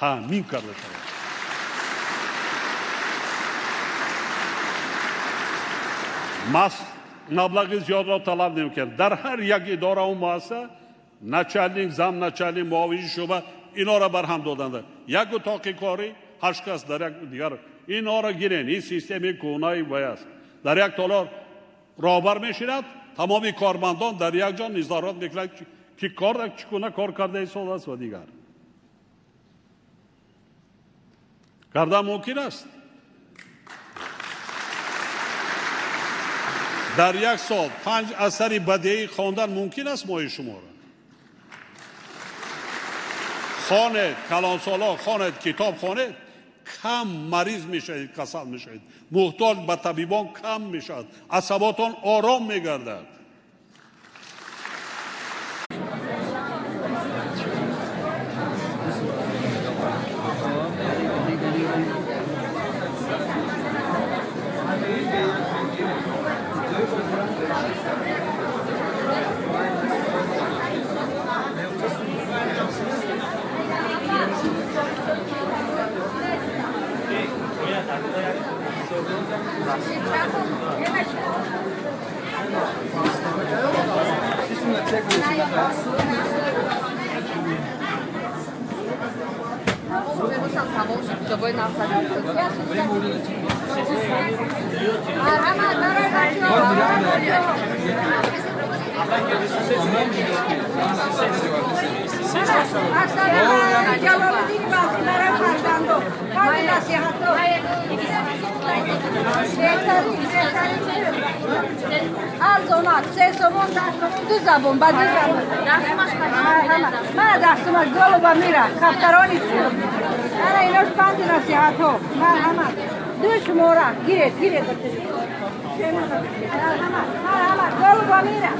تامین کرده شود. مبلغ زیاد را طلب نمی‌کنم. در هر یک اداره و مؤسسه начальник зам начальник муовини шуъба اینها را برهم دادند. یک اتاق کاری 8 کس در یک دیگر اینها را گیرین. این سیستم کونای وای است. در یک تالار رهبر میشیند، تمام کارمندان در یک جا نظارت میکنند که کار چگونه کار کرده است و دیگر کردن ممکن است. در یک سال 5 اثر بدیعی خواندن ممکن است مای شما را. خواند کلانسالا خواند کتاب خواند کم مریض میشوید، کسل میشوید، محتاج به طبیبان کم میشود، عصباتان آرام میگردد. دو زبان با دو زبان من دستمش گلو با میره کفترانی سو من ایناش 5 نصیحت ها مرحمت 2 شماره گیرید مرحمت گلو با میره